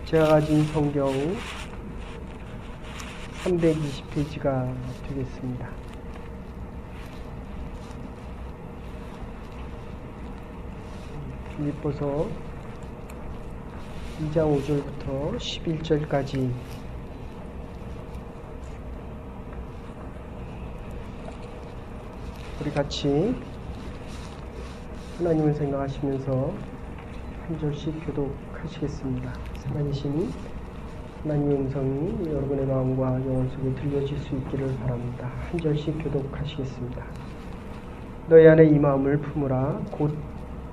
제가 가진 성경 320페이지가 되겠습니다. 빌립보서 2장 5절부터 11절까지 우리 같이 하나님을 생각하시면서 한 절씩 교독하시겠습니다. 살아계신 하나님의 음성이 여러분의 마음과 영혼 속에 들려질 수 있기를 바랍니다. 한 절씩 교독하시겠습니다. 너희 안에 이 마음을 품으라. 곧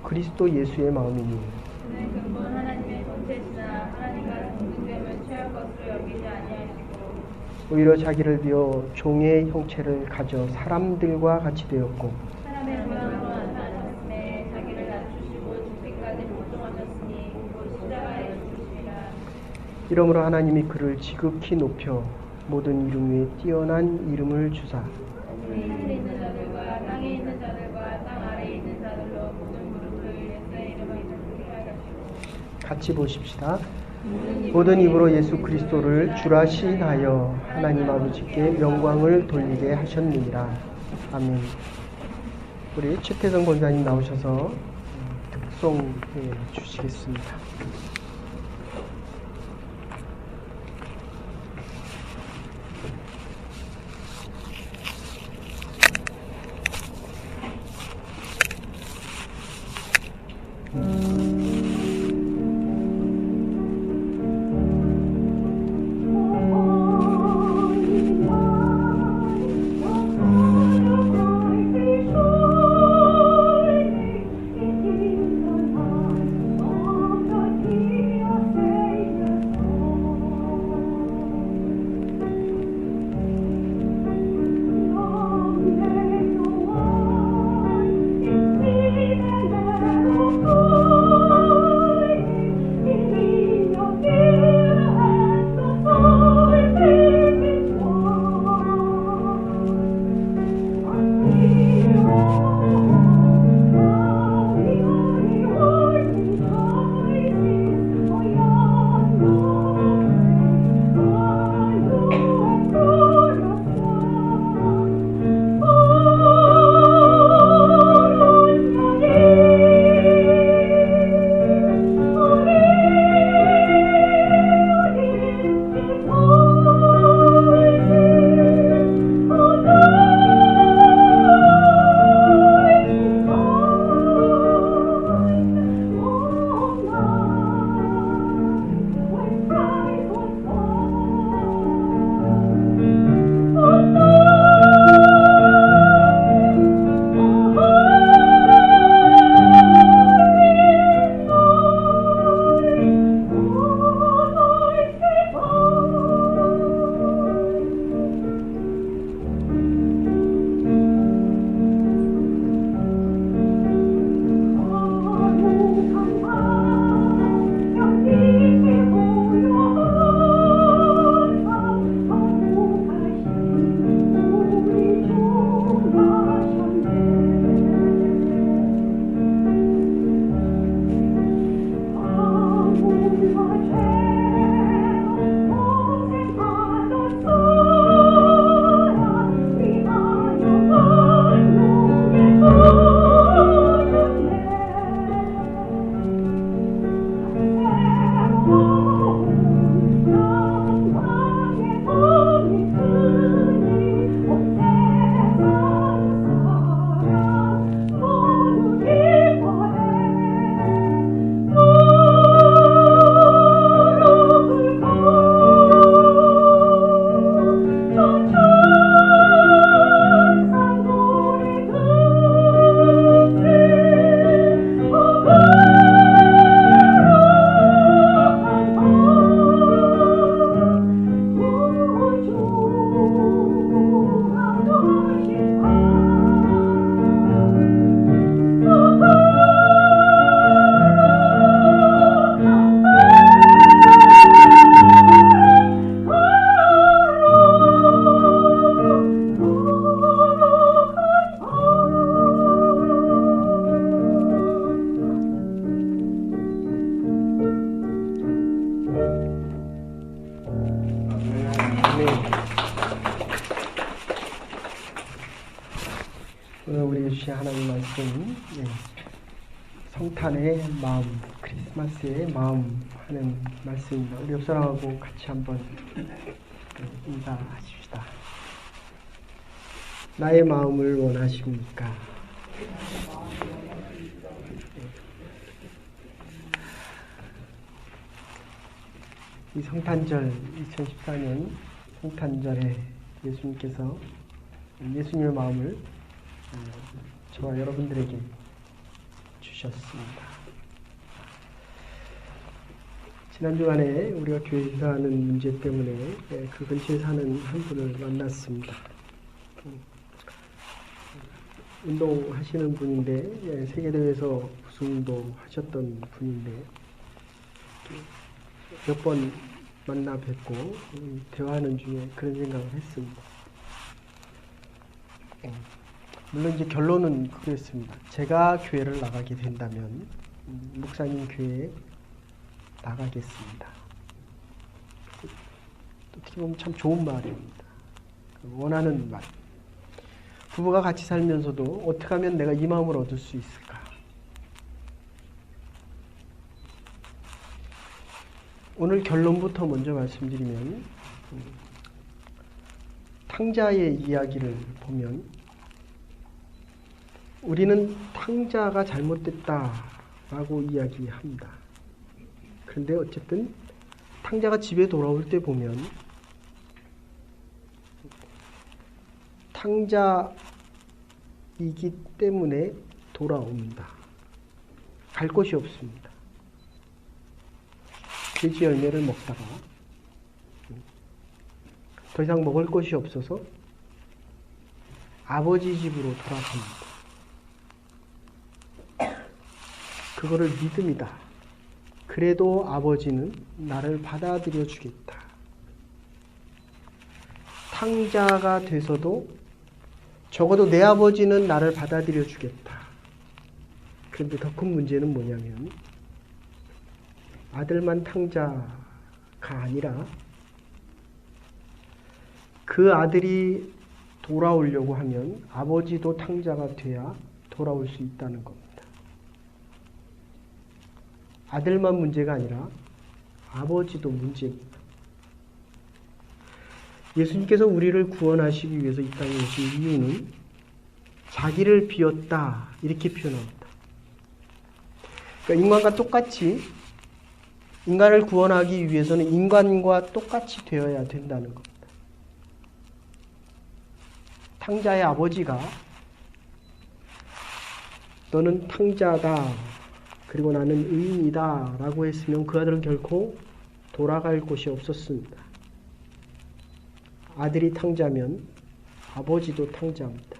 그리스도 예수의 마음이니 그는 근본 하나님의 본체시나 하나님과 동등됨을 취할 것으로 여기지 아니하시고 오히려 자기를 비워 종의 형체를 가져 사람들과 같이 되었고 사람의 모양으로 나타나셨음에 자기를 낮추시고 죽기까지 복종하셨으니 곧 십자가에 죽으시리라. 이러므로 하나님이 그를 지극히 높여 모든 이름 위에 뛰어난 이름을 주사 하늘에 있는 자들과 땅에 있는 자들과 땅 아래에 있는 자들로 모든 무릎을 예수의 이름을 들게 하셨고 같이 보십시다. 모든 입으로 예수 그리스도를 주라 시인하여 하나님 아버지께 영광을 돌리게 하셨느니라. 아멘. 우리 최태성 권사님 나오셔서 특송해 주시겠습니다. 오늘 우리에게 주신 하나님 말씀, 성탄의 마음, 크리스마스의 마음 하는 말씀입니다. 우리 옆 사람하고 같이 한번 인사하십시다. 나의 마음을 원하십니까? 이 성탄절, 2014년 성탄절에 예수님께서 예수님의 마음을 저와 여러분들에게 주셨습니다. 지난 주간에 우리가 교회 이사하는 문제 때문에 그 근처에 사는 한 분을 만났습니다. 운동하시는 분인데 세계대회에서 우승도 하셨던 분인데 몇 번 만나 뵙고 대화하는 중에 그런 생각을 했습니다. 물론 이제 결론은 그랬습니다. 제가 교회를 나가게 된다면 목사님 교회에 나가겠습니다. 어떻게 보면 참 좋은 말입니다. 원하는 말. 부부가 같이 살면서도 어떻게 하면 내가 이 마음을 얻을 수 있을까? 오늘 결론부터 먼저 말씀드리면 탕자의 이야기를 보면 우리는 탕자가 잘못됐다라고 이야기합니다. 그런데 어쨌든 탕자가 집에 돌아올 때 보면 탕자이기 때문에 돌아옵니다. 갈 곳이 없습니다. 돼지 열매를 먹다가 더 이상 먹을 것이 없어서 아버지 집으로 돌아갑니다. 그거를 믿음이다. 그래도 아버지는 나를 받아들여 주겠다. 탕자가 돼서도 적어도 내 아버지는 나를 받아들여 주겠다. 그런데 더 큰 문제는 뭐냐면 아들만 탕자가 아니라 그 아들이 돌아오려고 하면 아버지도 탕자가 돼야 돌아올 수 있다는 겁니다. 아들만 문제가 아니라 아버지도 문제입니다. 예수님께서 우리를 구원하시기 위해서 이 땅에 오신 이유는 자기를 비웠다 이렇게 표현합니다. 그러니까 인간과 똑같이 인간을 구원하기 위해서는 인간과 똑같이 되어야 된다는 겁니다. 탕자의 아버지가 너는 탕자다 그리고 나는 의인이다 라고 했으면 그 아들은 결코 돌아갈 곳이 없었습니다. 아들이 탕자면 아버지도 탕자입니다.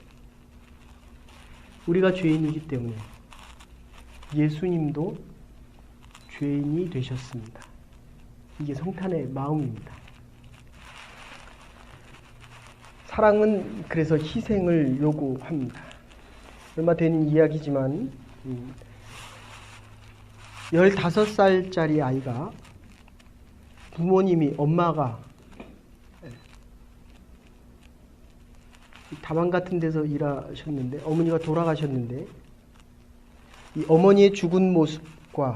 우리가 죄인이기 때문에 예수님도 죄인이 되셨습니다. 이게 성탄의 마음입니다. 사랑은 그래서 희생을 요구합니다. 얼마 된 이야기지만 15살짜리 아이가 부모님이 엄마가 다방 같은 데서 일하셨는데 어머니가 돌아가셨는데 이 어머니의 죽은 모습과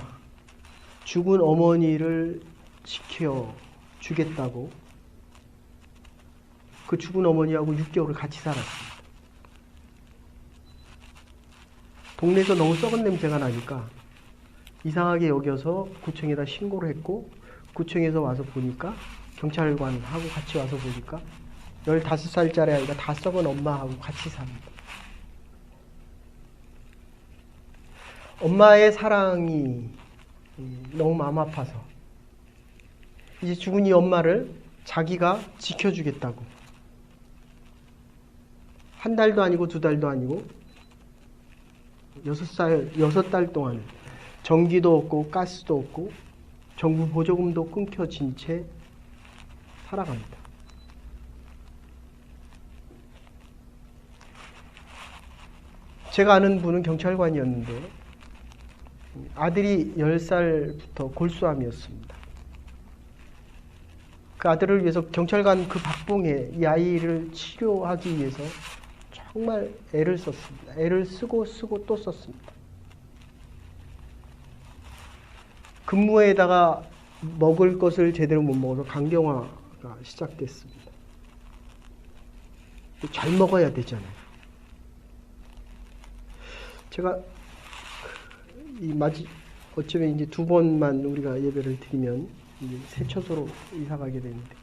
죽은 어머니를 지켜주겠다고 그 죽은 어머니하고 6개월을 같이 살았습니다. 동네에서 너무 썩은 냄새가 나니까 이상하게 여겨서 구청에다 신고를 했고 구청에서 와서 보니까 경찰관하고 같이 와서 보니까 15살짜리 아이가 다 썩은 엄마하고 같이 삽니다. 엄마의 사랑이 너무 마음 아파서 이제 죽은 이 엄마를 자기가 지켜주겠다고 한 달도 아니고 2달도 아니고 6달 동안 전기도 없고 가스도 없고 정부 보조금도 끊겨진 채 살아갑니다. 제가 아는 분은 경찰관이었는데 아들이 10살부터 골수암이었습니다. 그 아들을 위해서 경찰관 그 박봉에 이 아이를 치료하기 위해서 정말 애를 썼습니다. 애를 쓰고 또 썼습니다. 근무에다가 먹을 것을 제대로 못 먹어서 간경화가 시작됐습니다. 잘 먹어야 되잖아요. 제가 어쩌면 이제 2번만 우리가 예배를 드리면 이제 새 처소로 이사 가게 되는데,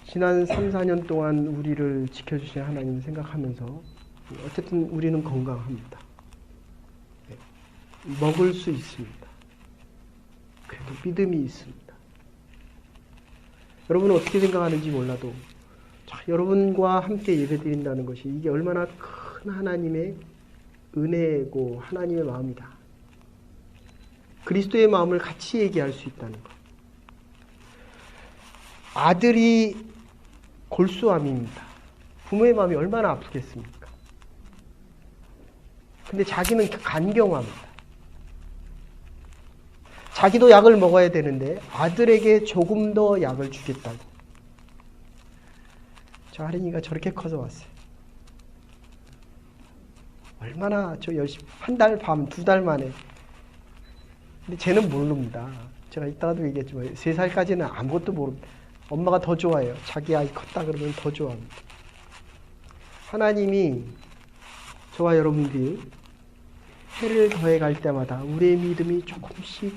지난 3, 4년 동안 우리를 지켜주신 하나님을 생각하면서 어쨌든 우리는 건강합니다. 먹을 수 있습니다. 그래도 믿음이 있습니다. 여러분은 어떻게 생각하는지 몰라도 여러분과 함께 예배드린다는 것이 이게 얼마나 큰 하나님의 은혜고 하나님의 마음이다. 그리스도의 마음을 같이 얘기할 수 있다는 것. 아들이 골수암입니다. 부모의 마음이 얼마나 아프겠습니까? 근데 자기는 간경화입니다. 자기도 약을 먹어야 되는데 아들에게 조금 더 약을 주겠다고. 저 할인이가 저렇게 커서 왔어요. 얼마나 저 열심히, 한 달 반, 2달 만에. 근데 쟤는 모릅니다. 제가 이따가도 얘기했지만 3살까지는 아무것도 모릅니다. 엄마가 더 좋아해요. 자기 아이 컸다 그러면 더 좋아합니다. 하나님이 저와 여러분들이 해를 더해갈 때마다 우리의 믿음이 조금씩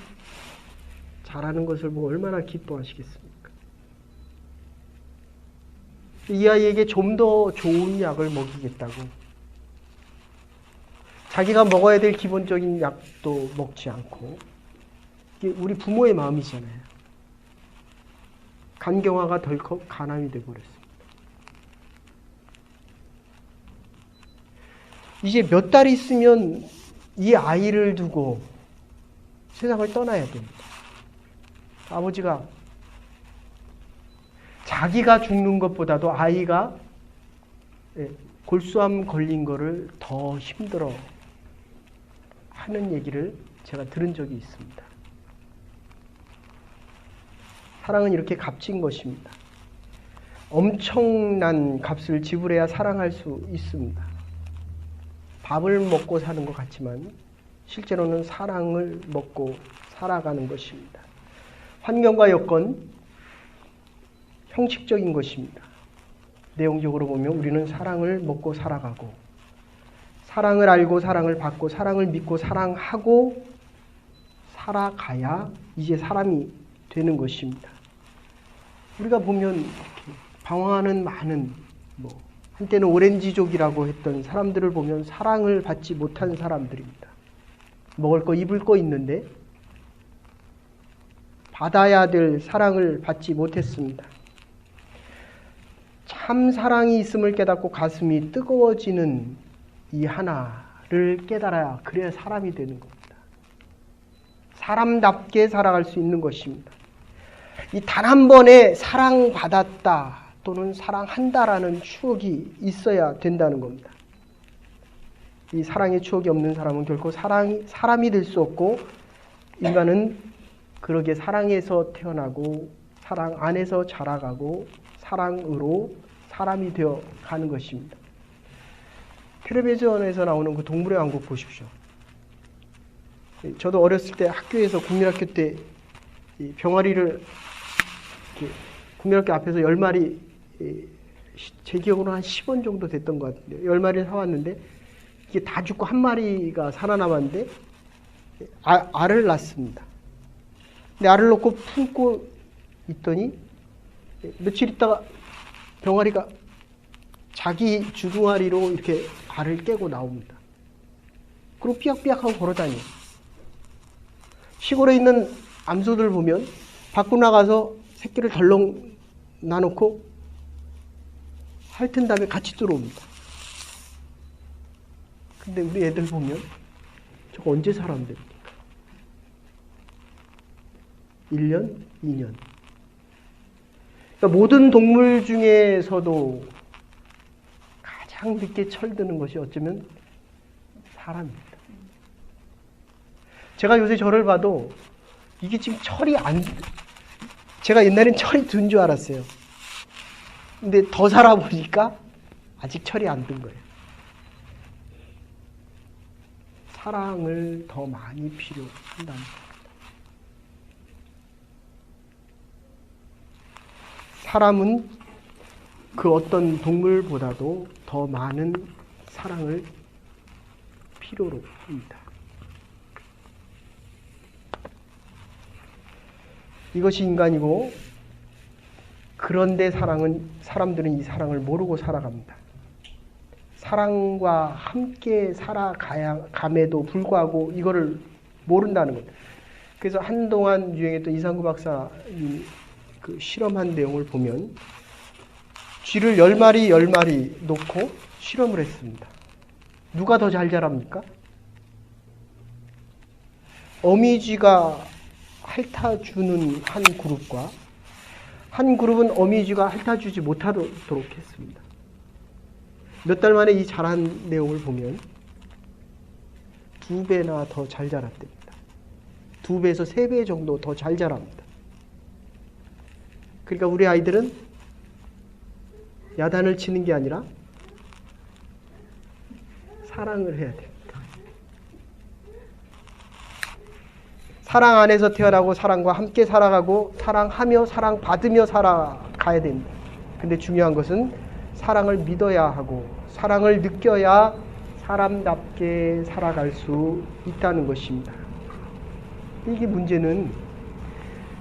자라는 것을 보고 얼마나 기뻐하시겠습니까? 이 아이에게 좀 더 좋은 약을 먹이겠다고. 자기가 먹어야 될 기본적인 약도 먹지 않고. 이게 우리 부모의 마음이잖아요. 간경화가 덜컥 간암이 되어버렸습니다. 이제 몇 달 있으면 이 아이를 두고 세상을 떠나야 됩니다. 아버지가 자기가 죽는 것보다도 아이가 골수암 걸린 거를 더 힘들어 하는 얘기를 제가 들은 적이 있습니다. 사랑은 이렇게 값진 것입니다. 엄청난 값을 지불해야 사랑할 수 있습니다. 밥을 먹고 사는 것 같지만 실제로는 사랑을 먹고 살아가는 것입니다. 환경과 여건, 형식적인 것입니다. 내용적으로 보면 우리는 사랑을 먹고 살아가고, 사랑을 알고 사랑을 받고 사랑을 믿고 사랑하고 살아가야 이제 사람이 되는 것입니다. 우리가 보면 방황하는 많은 한때는 오렌지족이라고 했던 사람들을 보면 사랑을 받지 못한 사람들입니다. 먹을 거 입을 거 있는데 받아야 될 사랑을 받지 못했습니다. 참 사랑이 있음을 깨닫고 가슴이 뜨거워지는 이 하나를 깨달아야 그래야 사람이 되는 겁니다. 사람답게 살아갈 수 있는 것입니다. 이 단 한 번에 사랑받았다 또는 사랑한다라는 추억이 있어야 된다는 겁니다. 이 사랑의 추억이 없는 사람은 결코 사람이 될 수 없고, 인간은 그러게 사랑에서 태어나고 사랑 안에서 자라가고 사랑으로 사람이 되어 가는 것입니다. 텔레비전에서 나오는 그 동물의 왕국 보십시오. 저도 어렸을 때 학교에서 국민학교 때 병아리를 국민학교 앞에서 10마리, 제 기억으로 한 10원 정도 됐던 것 같은데 10마리를 사왔는데 이게 다 죽고 한 마리가 살아남았는데 알을 낳습니다. 근데 알을 놓고 품고 있더니 며칠 있다가 병아리가 자기 주둥아리로 이렇게 알을 깨고 나옵니다. 그리고 삐약삐약하고 걸어다녀요. 시골에 있는 암소들 보면 밖으로 나가서 새끼를 덜렁 놔놓고 핥은 다음에 같이 들어옵니다. 근데 우리 애들 보면 저거 언제 사람 됩니까? 1년, 2년. 그러니까 모든 동물 중에서도 가장 늦게 철드는 것이 어쩌면 사람입니다. 제가 요새 저를 봐도 이게 지금 제가 옛날엔 철이 든 줄 알았어요. 근데 더 살아보니까 아직 철이 안 든 거예요. 사랑을 더 많이 필요한다는 거예요. 사람은 그 어떤 동물보다도 더 많은 사랑을 필요로 합니다. 이것이 인간이고, 그런데 사람들은 이 사랑을 모르고 살아갑니다. 사랑과 함께 살아감에도 불구하고 이거를 모른다는 겁니다. 그래서 한동안 유행했던 이상구 박사님이 그 실험한 내용을 보면 쥐를 10마리 놓고 실험을 했습니다. 누가 더 잘 자랍니까? 어미쥐가 핥아주는 한 그룹과 한 그룹은 어미쥐가 핥아주지 못하도록 했습니다. 몇 달 만에 이 자란 내용을 보면 2배나 더 잘 자랐답니다. 2배에서 3배 정도 더 잘 자랍니다. 그러니까 우리 아이들은 야단을 치는 게 아니라 사랑을 해야 됩니다. 사랑 안에서 태어나고 사랑과 함께 살아가고 사랑하며 사랑받으며 살아가야 됩니다. 근데 중요한 것은 사랑을 믿어야 하고 사랑을 느껴야 사람답게 살아갈 수 있다는 것입니다. 이게 문제는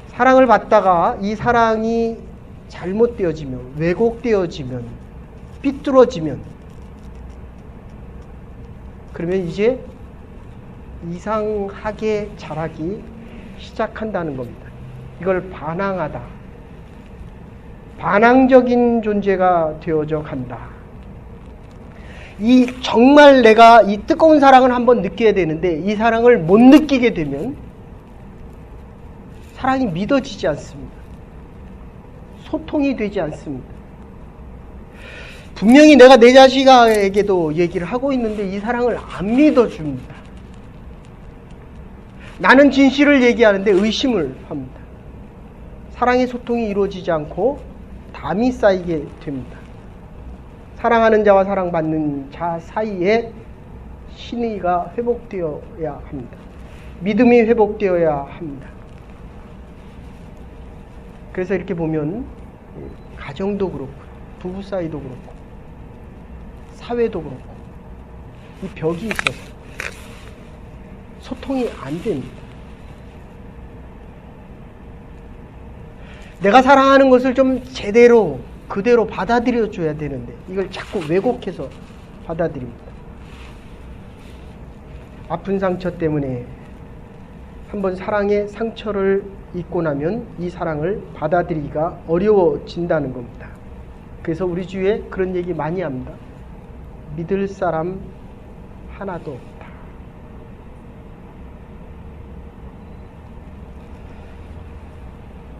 사랑을 받다가 이 사랑이 잘못되어지면, 왜곡되어지면, 삐뚤어지면, 그러면 이제 이상하게 자라기 시작한다는 겁니다. 이걸 반항하다. 반항적인 존재가 되어져 간다. 정말 내가 이 뜨거운 사랑을 한번 느껴야 되는데 이 사랑을 못 느끼게 되면 사랑이 믿어지지 않습니다. 소통이 되지 않습니다. 분명히 내가 내 자식에게도 얘기를 하고 있는데 이 사랑을 안 믿어줍니다. 나는 진실을 얘기하는데 의심을 합니다. 사랑의 소통이 이루어지지 않고 담이 쌓이게 됩니다. 사랑하는 자와 사랑받는 자 사이에 신의가 회복되어야 합니다. 믿음이 회복되어야 합니다. 그래서 이렇게 보면 가정도 그렇고 부부 사이도 그렇고 사회도 그렇고 이 벽이 있어서 소통이 안 됩니다. 내가 사랑하는 것을 좀 제대로 그대로 받아들여 줘야 되는데 이걸 자꾸 왜곡해서 받아들입니다. 아픈 상처 때문에 한번 사랑의 상처를 입고 나면 이 사랑을 받아들이기가 어려워진다는 겁니다. 그래서 우리 주위에 그런 얘기 많이 합니다. 믿을 사람 하나도 없다.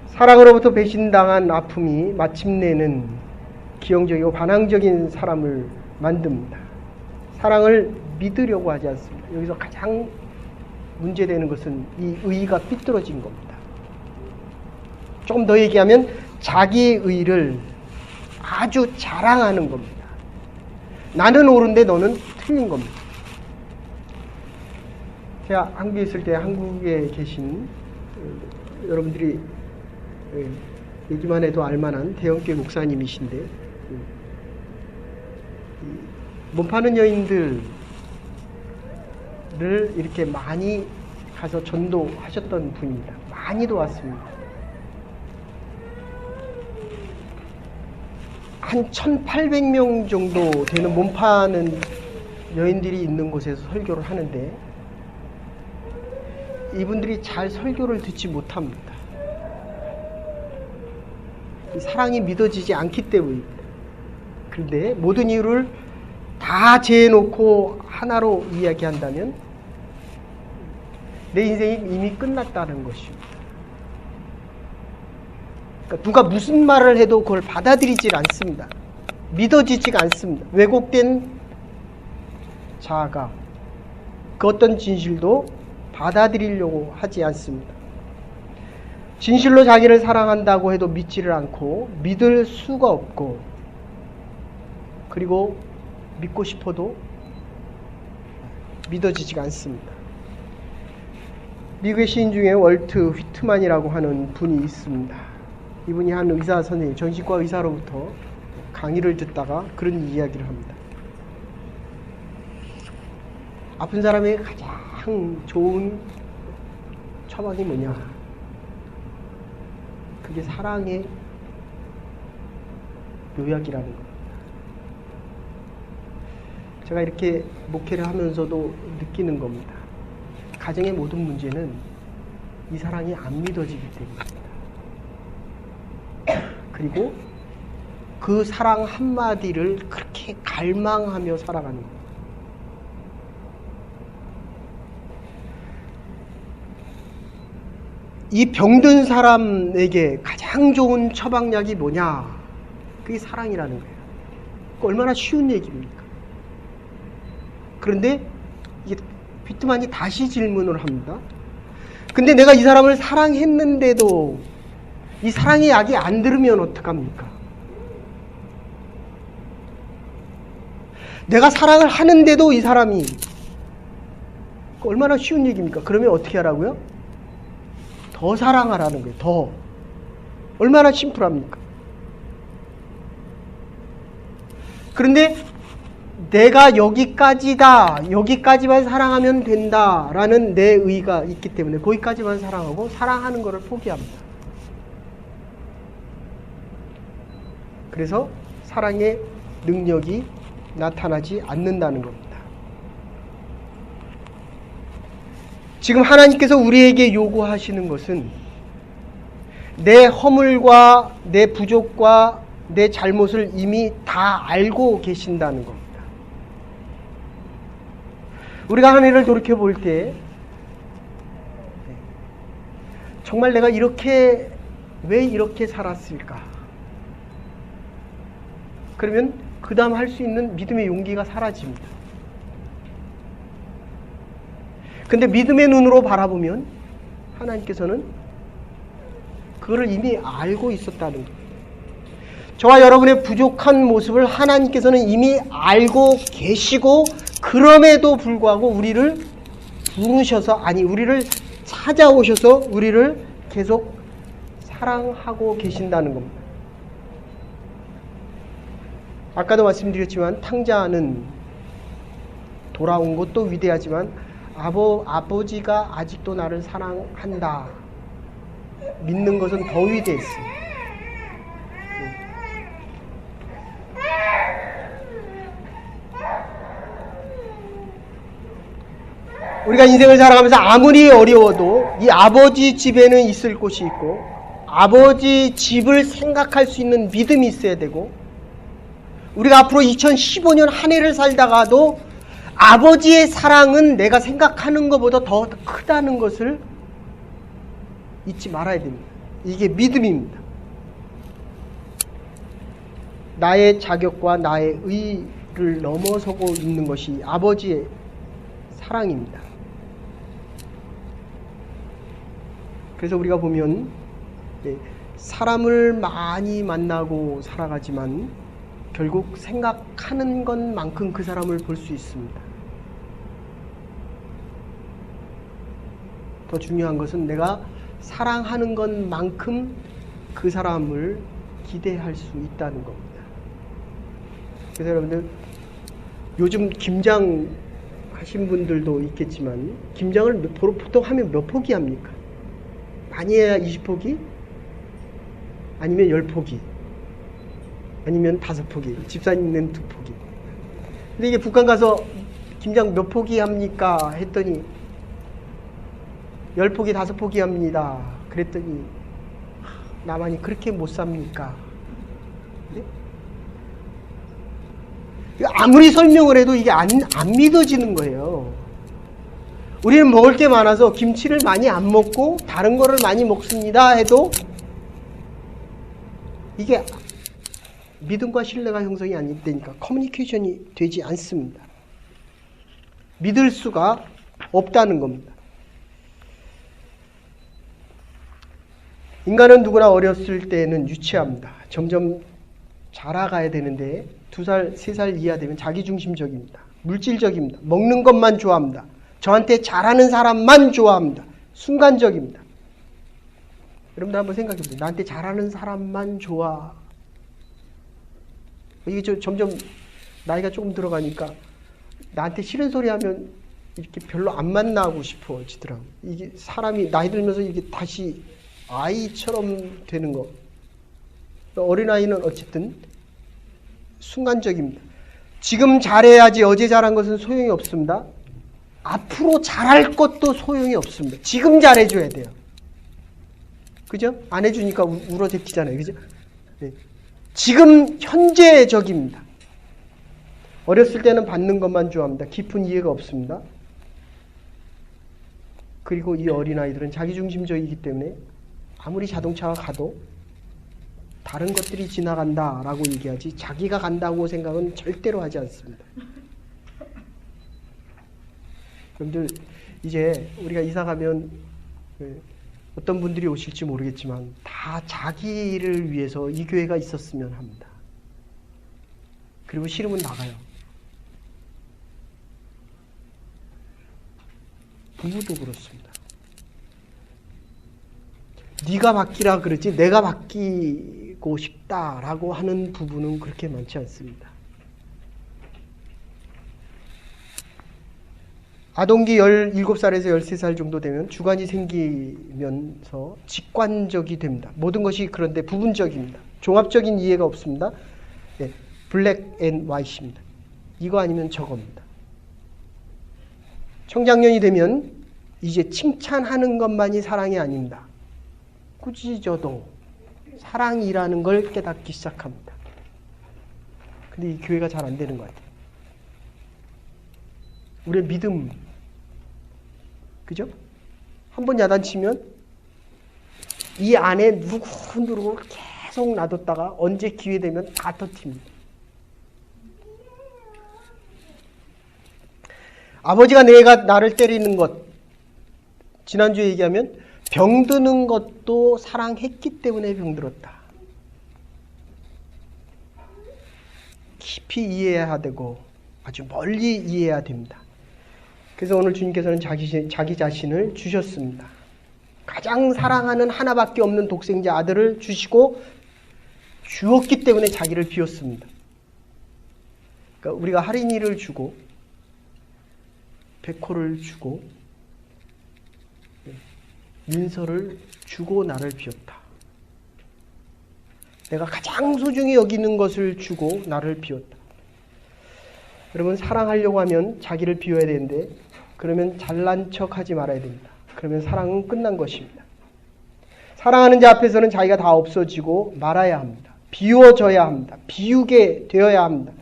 사랑으로부터 배신당한 아픔이 마침내는 기형적이고 반항적인 사람을 만듭니다. 사랑을 믿으려고 하지 않습니다. 여기서 가장 문제되는 것은 이 의의가 삐뚤어진 겁니다. 조금 더 얘기하면 자기의 의의를 아주 자랑하는 겁니다. 나는 옳은데 너는 틀린 겁니다. 제가 한국에 있을 때 한국에 계신 여러분들이 얘기만 해도 알만한 대형교회 목사님이신데 몸 파는 여인들을 이렇게 많이 가서 전도하셨던 분입니다. 많이도 왔습니다. 한 1,800명 정도 되는 몸 파는 여인들이 있는 곳에서 설교를 하는데 이분들이 잘 설교를 듣지 못합니다. 사랑이 믿어지지 않기 때문입니다. 그런데 모든 이유를 다 재놓고 하나로 이야기한다면 내 인생이 이미 끝났다는 것입니다. 그러니까 누가 무슨 말을 해도 그걸 받아들이질 않습니다. 믿어지지가 않습니다. 왜곡된 자아가 그 어떤 진실도 받아들이려고 하지 않습니다. 진실로 자기를 사랑한다고 해도 믿지를 않고 믿을 수가 없고 그리고 믿고 싶어도 믿어지지가 않습니다. 미국의 시인 중에 월트 휘트만이라고 하는 분이 있습니다. 이분이 한 의사 선생님, 정신과 의사로부터 강의를 듣다가 그런 이야기를 합니다. 아픈 사람에게 가장 좋은 처방이 뭐냐? 그게 사랑의 요약이라는 겁니다. 제가 이렇게 목회를 하면서도 느끼는 겁니다. 가정의 모든 문제는 이 사랑이 안 믿어지기 때문입니다. 그리고 그 사랑 한마디를 그렇게 갈망하며 살아가는 겁니다. 이 병든 사람에게 가장 좋은 처방약이 뭐냐? 그게 사랑이라는 거예요. 얼마나 쉬운 얘기입니까? 그런데 이게 휘트만이 다시 질문을 합니다. 근데 내가 이 사람을 사랑했는데도 이 사랑의 약이 안 들으면 어떡합니까? 내가 사랑을 하는데도 이 사람이 얼마나 쉬운 얘기입니까? 그러면 어떻게 하라고요? 더 사랑하라는 거예요. 더. 얼마나 심플합니까? 그런데 내가 여기까지다, 여기까지만 사랑하면 된다라는 내 의가 있기 때문에 거기까지만 사랑하고 사랑하는 것을 포기합니다. 그래서 사랑의 능력이 나타나지 않는다는 겁니다. 지금 하나님께서 우리에게 요구하시는 것은 내 허물과 내 부족과 내 잘못을 이미 다 알고 계신다는 겁니다. 우리가 한 해를 돌이켜 볼 때 정말 내가 왜 이렇게 살았을까? 그러면 그 다음 할 수 있는 믿음의 용기가 사라집니다. 근데 믿음의 눈으로 바라보면 하나님께서는 그거를 이미 알고 있었다는 거예요. 저와 여러분의 부족한 모습을 하나님께서는 이미 알고 계시고 그럼에도 불구하고 우리를 부르셔서 우리를 찾아오셔서 우리를 계속 사랑하고 계신다는 겁니다. 아까도 말씀드렸지만 탕자는 돌아온 것도 위대하지만 아버지가 아직도 나를 사랑한다 믿는 것은 더 위대했어요. 우리가 인생을 살아가면서 아무리 어려워도 이 아버지 집에는 있을 곳이 있고 아버지 집을 생각할 수 있는 믿음이 있어야 되고 우리가 앞으로 2015년 한 해를 살다가도 아버지의 사랑은 내가 생각하는 것보다 더 크다는 것을 잊지 말아야 됩니다. 이게 믿음입니다. 나의 자격과 나의 의를 넘어서고 있는 것이 아버지의 사랑입니다. 그래서 우리가 보면 사람을 많이 만나고 살아가지만 결국 생각하는 것만큼 그 사람을 볼 수 있습니다. 더 중요한 것은 내가 사랑하는 것만큼 그 사람을 기대할 수 있다는 겁니다. 그래서 여러분들 요즘 김장 하신 분들도 있겠지만 김장을 보통 하면 몇 포기 합니까? 많이 해야 20포기? 아니면 10포기? 아니면 5포기? 집사님은 2포기? 근데 이게 북한 가서 김장 몇 포기 합니까? 했더니 10포기, 5포기 합니다. 그랬더니 나만이 그렇게 못 삽니까? 네? 아무리 설명을 해도 이게 안 믿어지는 거예요. 우리는 먹을 게 많아서 김치를 많이 안 먹고 다른 거를 많이 먹습니다 해도 이게 믿음과 신뢰가 형성이 안 되니까 커뮤니케이션이 되지 않습니다. 믿을 수가 없다는 겁니다. 인간은 누구나 어렸을 때는 유치합니다. 점점 자라가야 되는데 2살, 3살 이하 되면 자기중심적입니다. 물질적입니다. 먹는 것만 좋아합니다. 저한테 잘하는 사람만 좋아합니다. 순간적입니다. 여러분들 한번 생각해보세요. 나한테 잘하는 사람만 좋아. 이게 점점 나이가 조금 들어가니까 나한테 싫은 소리 하면 이렇게 별로 안 만나고 싶어지더라고요. 이게 사람이 나이 들면서 이게 다시 아이처럼 되는 거. 어린아이는 어쨌든 순간적입니다. 지금 잘해야지 어제 잘한 것은 소용이 없습니다. 앞으로 잘할 것도 소용이 없습니다. 지금 잘해줘야 돼요. 그죠? 안 해주니까 울어대키잖아요. 그죠? 네. 지금 현재적입니다. 어렸을 때는 받는 것만 좋아합니다. 깊은 이해가 없습니다. 그리고 이 어린아이들은 자기중심적이기 때문에 아무리 자동차가 가도 다른 것들이 지나간다라고 얘기하지 자기가 간다고 생각은 절대로 하지 않습니다. 여러분들 이제 우리가 이사 가면 어떤 분들이 오실지 모르겠지만 다 자기를 위해서 이 교회가 있었으면 합니다. 그리고 싫으면 나가요. 부부도 그렇습니다. 네가 바뀌라 그러지 내가 바뀌고 싶다라고 하는 부부는 그렇게 많지 않습니다. 아동기 17살에서 13살 정도 되면 주관이 생기면서 직관적이 됩니다. 모든 것이 그런데 부분적입니다. 종합적인 이해가 없습니다. 네, 블랙 앤 화이트입니다. 이거 아니면 저겁니다. 청장년이 되면 이제 칭찬하는 것만이 사랑이 아닙니다. 꾸짖어도 사랑이라는 걸 깨닫기 시작합니다. 근데 이 교회가 잘 안 되는 것 같아요. 우리의 믿음, 그죠? 한번 야단치면 이 안에 누구를 계속 놔뒀다가 언제 기회 되면 다 터뜨립니다. 아버지가 내가 나를 때리는 것, 지난주에 얘기하면 병드는 것도 사랑했기 때문에 병들었다. 깊이 이해해야 되고 아주 멀리 이해해야 됩니다. 그래서 오늘 주님께서는 자기 자신을 주셨습니다. 가장 사랑하는 하나밖에 없는 독생자 아들을 주시고 주었기 때문에 자기를 비웠습니다. 그러니까 우리가 할인이를 주고 백호를 주고 민서를 주고 나를 비웠다. 내가 가장 소중히 여기는 것을 주고 나를 비웠다. 여러분 사랑하려고 하면 자기를 비워야 되는데 그러면 잘난 척하지 말아야 됩니다. 그러면 사랑은 끝난 것입니다. 사랑하는 자 앞에서는 자기가 다 없어지고 말아야 합니다. 비워져야 합니다. 비우게 되어야 합니다.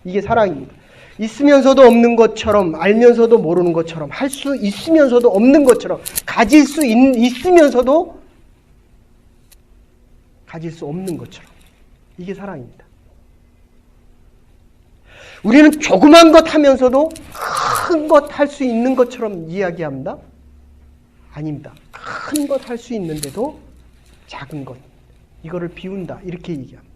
이게 사랑입니다. 있으면서도 없는 것처럼 알면서도 모르는 것처럼 할 수 있으면서도 없는 것처럼 가질 수 있으면서도 가질 수 없는 것처럼 이게 사랑입니다. 우리는 조그만 것 하면서도 큰 것 할 수 있는 것처럼 이야기합니다. 아닙니다. 큰 것 할 수 있는데도 작은 것 이거를 비운다 이렇게 얘기합니다.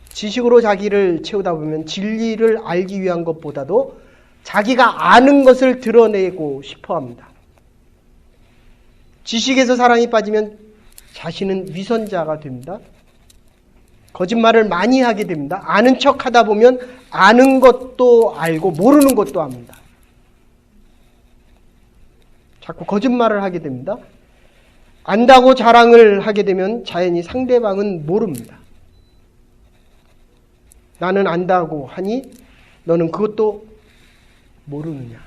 지식으로 자기를 채우다 보면 진리를 알기 위한 것보다도 자기가 아는 것을 드러내고 싶어합니다. 지식에서 사랑이 빠지면 자신은 위선자가 됩니다. 거짓말을 많이 하게 됩니다. 아는 척 하다 보면 아는 것도 알고 모르는 것도 압니다. 자꾸 거짓말을 하게 됩니다. 안다고 자랑을 하게 되면 자연히 상대방은 모릅니다. 나는 안다고 하니 너는 그것도 모르느냐.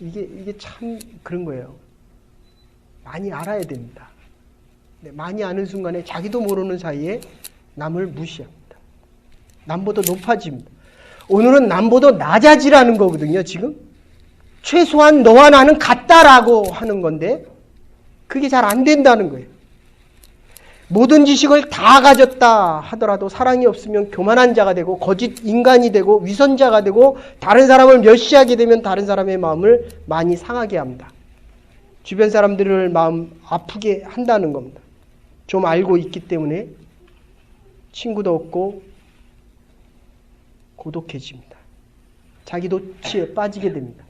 이게 참 그런 거예요. 많이 알아야 됩니다. 많이 아는 순간에 자기도 모르는 사이에 남을 무시합니다. 남보다 높아집니다. 오늘은 남보다 낮아지라는 거거든요. 지금 최소한 너와 나는 같다라고 하는 건데 그게 잘 안 된다는 거예요. 모든 지식을 다 가졌다 하더라도 사랑이 없으면 교만한 자가 되고 거짓 인간이 되고 위선자가 되고 다른 사람을 멸시하게 되면 다른 사람의 마음을 많이 상하게 합니다. 주변 사람들을 마음 아프게 한다는 겁니다. 좀 알고 있기 때문에 친구도 없고 고독해집니다. 자기 도취에 빠지게 됩니다.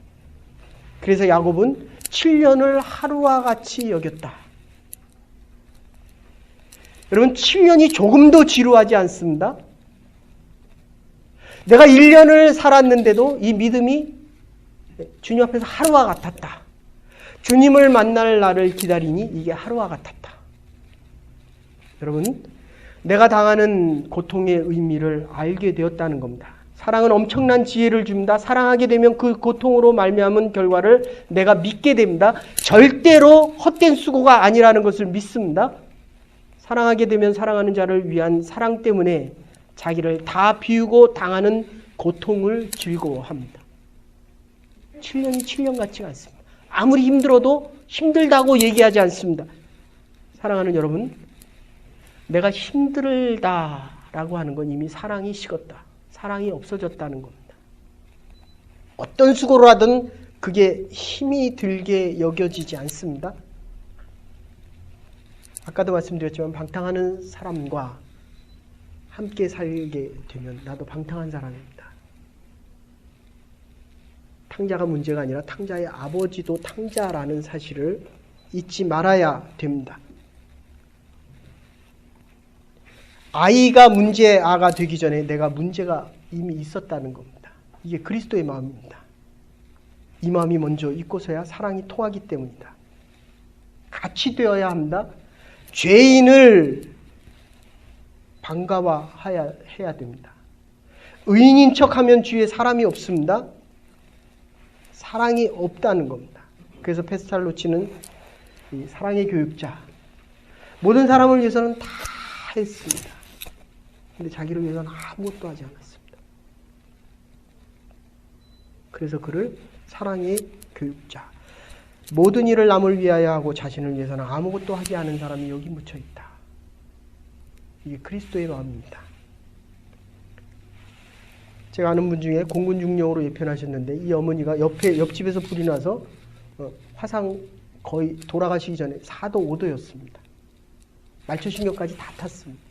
그래서 야곱은 7년을 하루와 같이 여겼다. 여러분, 7년이 조금도 지루하지 않습니다. 내가 1년을 살았는데도 이 믿음이 주님 앞에서 하루와 같았다. 주님을 만날 날을 기다리니 이게 하루와 같았다. 여러분, 내가 당하는 고통의 의미를 알게 되었다는 겁니다. 사랑은 엄청난 지혜를 줍니다. 사랑하게 되면 그 고통으로 말미암은 결과를 내가 믿게 됩니다. 절대로 헛된 수고가 아니라는 것을 믿습니다. 사랑하게 되면 사랑하는 자를 위한 사랑 때문에 자기를 다 비우고 당하는 고통을 즐거워합니다. 7년이 7년 같지가 않습니다. 아무리 힘들어도 힘들다고 얘기하지 않습니다. 사랑하는 여러분, 내가 힘들다라고 하는 건 이미 사랑이 식었다. 사랑이 없어졌다는 겁니다. 어떤 수고를 하든 그게 힘이 들게 여겨지지 않습니다. 아까도 말씀드렸지만 방탕하는 사람과 함께 살게 되면 나도 방탕한 사람입니다. 탕자가 문제가 아니라 탕자의 아버지도 탕자라는 사실을 잊지 말아야 됩니다. 아이가 문제아가 되기 전에 내가 문제가 이미 있었다는 겁니다. 이게 그리스도의 마음입니다. 이 마음이 먼저 있고서야 사랑이 통하기 때문이다. 같이 되어야 합니다. 죄인을 반가워해야 됩니다. 의인인 척하면 주위에 사람이 없습니다. 사랑이 없다는 겁니다. 그래서 페스탈로치는 이 사랑의 교육자, 모든 사람을 위해서는 다 했습니다. 근데 자기를 위해서는 아무것도 하지 않았습니다. 그래서 그를 사랑의 교육자, 모든 일을 남을 위하여 하고 자신을 위해서는 아무것도 하지 않은 사람이 여기 묻혀 있다. 이게 그리스도의 마음입니다. 제가 아는 분 중에 공군 중령으로 예편하셨는데 이 어머니가 옆집에서 불이 나서 화상 거의 돌아가시기 전에 4도 5도였습니다. 말초신경까지 다 탔습니다.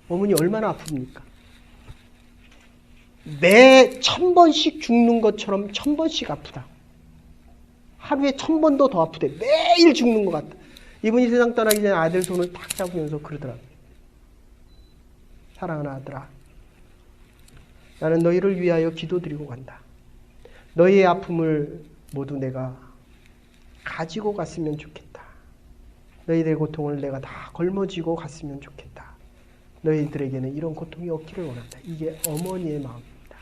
어머니 얼마나 아픕니까? 매 1000번씩 죽는 것처럼 1000번씩 아프다. 하루에 1000번도 더 아프대. 매일 죽는 것 같다. 이분이 세상 떠나기 전에 아들 손을 딱 잡으면서 그러더라고요. 사랑하는 아들아, 나는 너희를 위하여 기도드리고 간다. 너희의 아픔을 모두 내가 가지고 갔으면 좋겠다. 너희들의 고통을 내가 다 걸머쥐고 갔으면 좋겠다. 너희들에게는 이런 고통이 없기를 원한다. 이게 어머니의 마음입니다.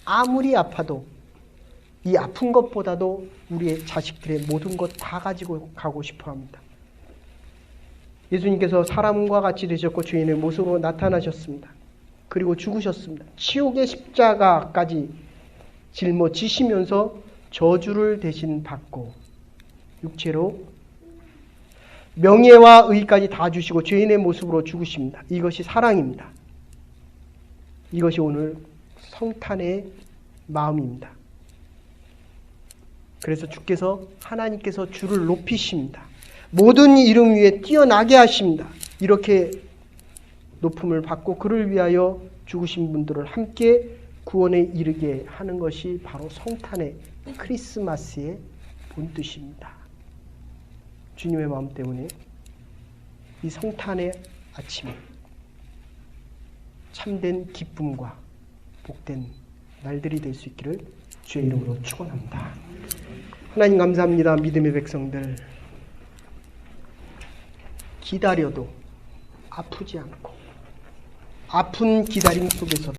아무리 아파도 이 아픈 것보다도 우리의 자식들의 모든 것 다 가지고 가고 싶어 합니다. 예수님께서 사람과 같이 되셨고 죄인의 모습으로 나타나셨습니다. 그리고 죽으셨습니다. 치욕의 십자가까지 짊어지시면서 저주를 대신 받고 육체로 명예와 의까지 다 주시고 죄인의 모습으로 죽으십니다. 이것이 사랑입니다. 이것이 오늘 성탄의 마음입니다. 그래서 주께서 하나님께서 주를 높이십니다. 모든 이름 위에 뛰어나게 하십니다. 이렇게 높음을 받고 그를 위하여 죽으신 분들을 함께 구원에 이르게 하는 것이 바로 성탄의 크리스마스의 본뜻입니다. 주님의 마음 때문에 이 성탄의 아침에 참된 기쁨과 복된 날들이 될 수 있기를 주의 이름으로 축원합니다. 하나님 감사합니다. 믿음의 백성들, 기다려도 아프지 않고 아픈 기다림 속에서